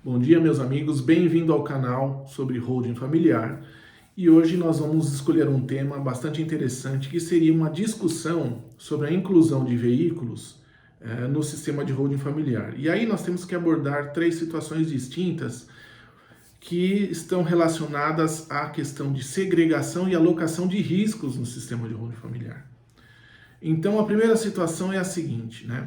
Bom dia, meus amigos, bem-vindo ao canal sobre holding familiar. E hoje nós vamos escolher um tema bastante interessante, que seria uma discussão sobre a inclusão de veículos no sistema de holding familiar. E aí nós temos que abordar três situações distintas que estão relacionadas à questão de segregação e alocação de riscos no sistema de holding familiar. Então, a primeira situação é a seguinte, né?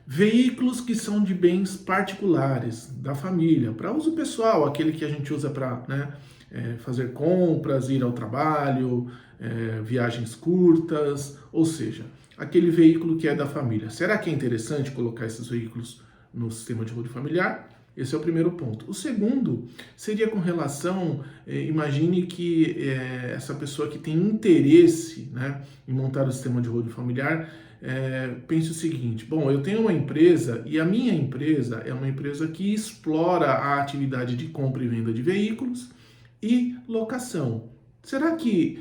Veículos que são de bens particulares da família, para uso pessoal, aquele que a gente usa para fazer compras, ir ao trabalho, viagens curtas, ou seja, aquele veículo que é da família. Será que é interessante colocar esses veículos no sistema de holding familiar? Esse é o primeiro ponto. O segundo seria com relação, imagine que essa pessoa que tem interesse, né, em montar o sistema de holding familiar, pense o seguinte: bom, eu tenho uma empresa e a minha empresa é uma empresa que explora a atividade de compra e venda de veículos e locação. Será que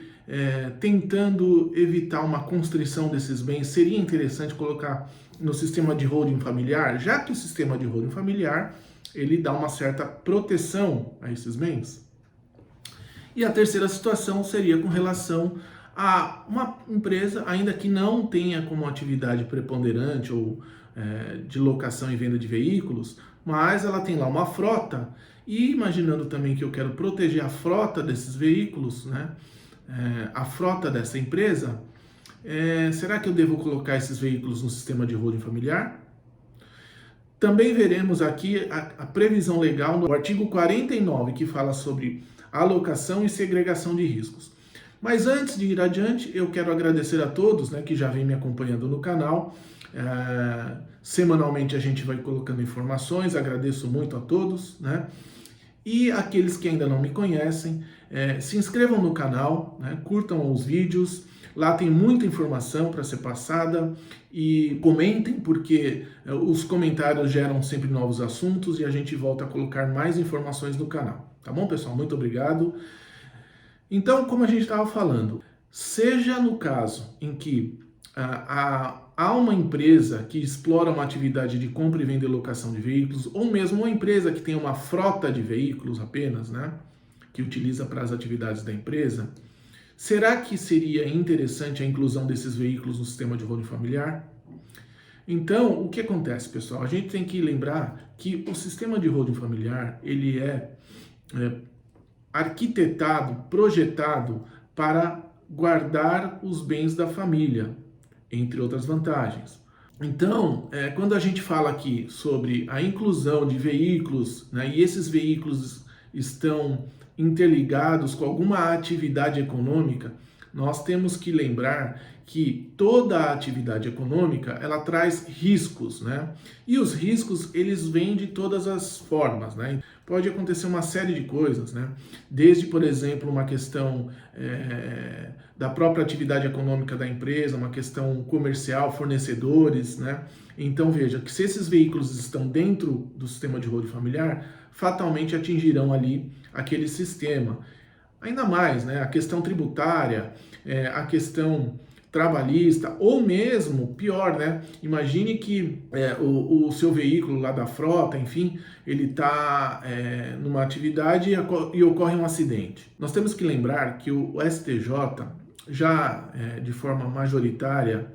tentando evitar uma constrição desses bens, seria interessante colocar no sistema de holding familiar, já que o sistema de holding familiar ele dá uma certa proteção a esses bens? E a terceira situação seria com relação a uma empresa, ainda que não tenha como atividade preponderante ou de locação e venda de veículos, mas ela tem lá uma frota, e imaginando também que eu quero proteger a frota desses veículos, né, a frota dessa empresa, será que eu devo colocar esses veículos no sistema de holding familiar? Também veremos aqui a previsão legal no artigo 49, que fala sobre alocação e segregação de riscos. Mas antes de ir adiante, eu quero agradecer a todos, né, que já vem me acompanhando no canal. Semanalmente a gente vai colocando informações, agradeço muito a todos, né? E aqueles que ainda não me conhecem, se inscrevam no canal, né, curtam os vídeos. Lá tem muita informação para ser passada, e comentem, porque os comentários geram sempre novos assuntos e a gente volta a colocar mais informações no canal. Tá bom, pessoal? Muito obrigado. Então, como a gente estava falando, seja no caso em que há uma empresa que explora uma atividade de compra e venda e locação de veículos, ou mesmo uma empresa que tem uma frota de veículos apenas, né, que utiliza para as atividades da empresa, será que seria interessante a inclusão desses veículos no sistema de holding familiar? Então, o que acontece, pessoal? A gente tem que lembrar que o sistema de holding familiar, ele é arquitetado, projetado para guardar os bens da família, entre outras vantagens. Então, quando a gente fala aqui sobre a inclusão de veículos, né, e esses veículos estão interligados com alguma atividade econômica, nós temos que lembrar que toda a atividade econômica ela traz riscos, né? E os riscos eles vêm de todas as formas, né? Pode acontecer uma série de coisas, né? Desde, por exemplo, uma questão da própria atividade econômica da empresa, uma questão comercial, fornecedores, né? Então veja que se esses veículos estão dentro do sistema de holding familiar, fatalmente atingirão ali aquele sistema. Ainda mais, né, a questão tributária, a questão trabalhista, ou mesmo, pior, né, imagine que o seu veículo lá da frota, enfim, ele está numa atividade e ocorre um acidente. Nós temos que lembrar que o STJ, já de forma majoritária,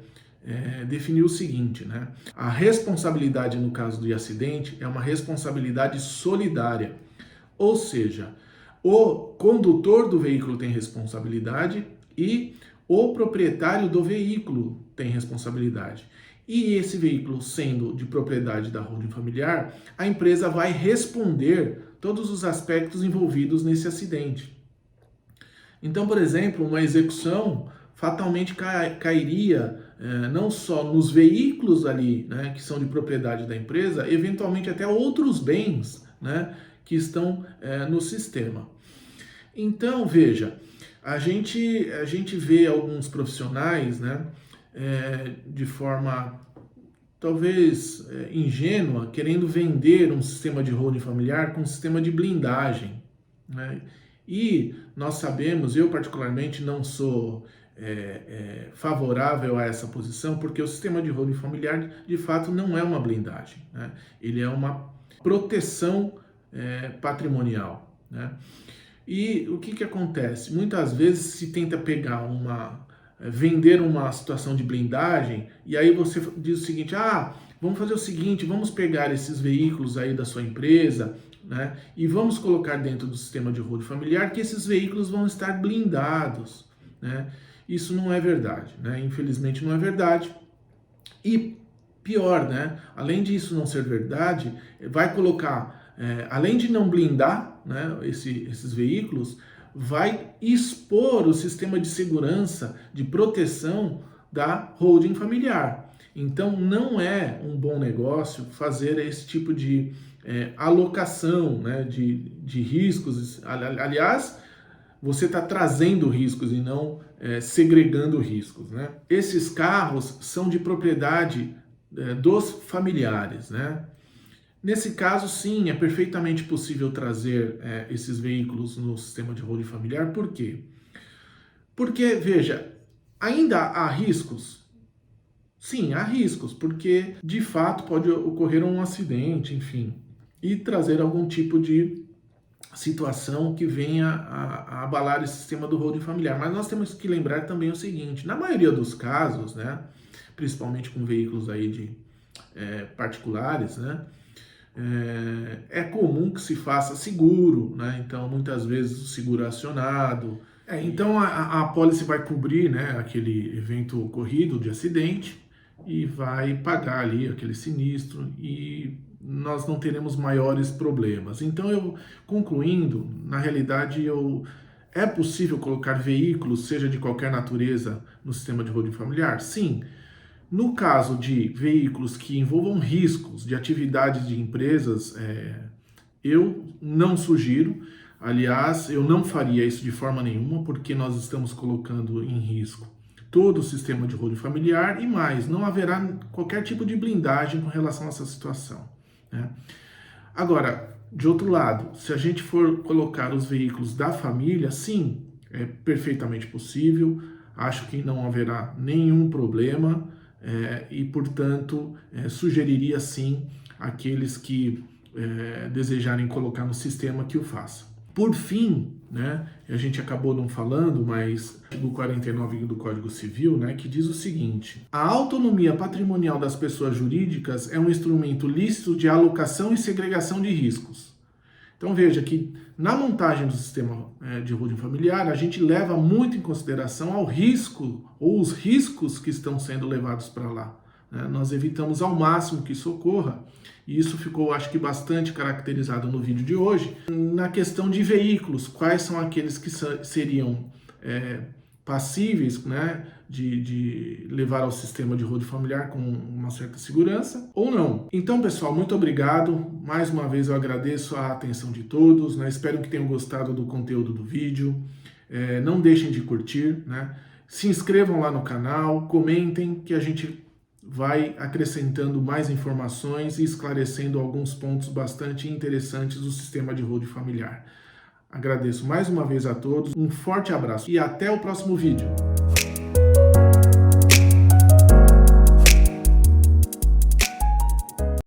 definiu o seguinte, né, a responsabilidade no caso de acidente é uma responsabilidade solidária, ou seja, o condutor do veículo tem responsabilidade e o proprietário do veículo tem responsabilidade. E esse veículo sendo de propriedade da holding familiar, a empresa vai responder todos os aspectos envolvidos nesse acidente. Então, por exemplo, uma execução fatalmente cairia não só nos veículos ali, né, que são de propriedade da empresa, eventualmente até outros bens, né, que estão no sistema. Então, veja, a gente vê alguns profissionais, né, de forma talvez ingênua, querendo vender um sistema de holding familiar com um sistema de blindagem, né? E nós sabemos, eu particularmente não sou favorável a essa posição, porque o sistema de holding familiar, de fato, não é uma blindagem, né? Ele é uma proteção patrimonial, né? E o que acontece? Muitas vezes se tenta pegar vender uma situação de blindagem, e aí você diz o seguinte: vamos fazer o seguinte, vamos pegar esses veículos aí da sua empresa, né, e vamos colocar dentro do sistema de holding familiar que esses veículos vão estar blindados, né? Isso não é verdade, né? Infelizmente não é verdade. E pior, né? Além disso não ser verdade, vai colocar, além de não blindar, né, esses veículos, vai expor o sistema de segurança, de proteção da holding familiar. Então, não é um bom negócio fazer esse tipo de alocação, né, de riscos. Aliás, você está trazendo riscos e não segregando riscos, né? Esses carros são de propriedade dos familiares, né? Nesse caso, sim, é perfeitamente possível trazer esses veículos no sistema de holding familiar. Por quê? Porque, veja, ainda há riscos? Sim, há riscos, porque de fato pode ocorrer um acidente, enfim, e trazer algum tipo de situação que venha a abalar esse sistema do holding familiar. Mas nós temos que lembrar também o seguinte: na maioria dos casos, né, principalmente com veículos aí de particulares, né, é comum que se faça seguro, né? Então, muitas vezes o seguro é acionado. Então, a apólice vai cobrir, né, aquele evento ocorrido de acidente e vai pagar ali aquele sinistro e nós não teremos maiores problemas. Então, concluindo, na realidade, é possível colocar veículos, seja de qualquer natureza, no sistema de holding familiar? Sim. No caso de veículos que envolvam riscos de atividades de empresas, eu não sugiro. Aliás, eu não faria isso de forma nenhuma, porque nós estamos colocando em risco todo o sistema de holding familiar e mais, não haverá qualquer tipo de blindagem com relação a essa situação, né? Agora, de outro lado, se a gente for colocar os veículos da família, sim, é perfeitamente possível, acho que não haverá nenhum problema. E, portanto, sugeriria sim àqueles que desejarem colocar no sistema que o façam. Por fim, né, a gente acabou não falando, mas do 49 do Código Civil, né, que diz o seguinte: a autonomia patrimonial das pessoas jurídicas é um instrumento lícito de alocação e segregação de riscos. Então veja que na montagem do sistema de holding familiar, a gente leva muito em consideração ao risco ou os riscos que estão sendo levados para lá, né? Nós evitamos ao máximo que isso ocorra, e isso ficou, acho que, bastante caracterizado no vídeo de hoje. Na questão de veículos, quais são aqueles que seriam passíveis, né, de levar ao sistema de holding familiar com uma certa segurança ou não. Então, pessoal, muito obrigado. Mais uma vez eu agradeço a atenção de todos, né? Espero que tenham gostado do conteúdo do vídeo. Não deixem de curtir, né? Se inscrevam lá no canal, comentem, que a gente vai acrescentando mais informações e esclarecendo alguns pontos bastante interessantes do sistema de holding familiar. Agradeço mais uma vez a todos, um forte abraço e até o próximo vídeo.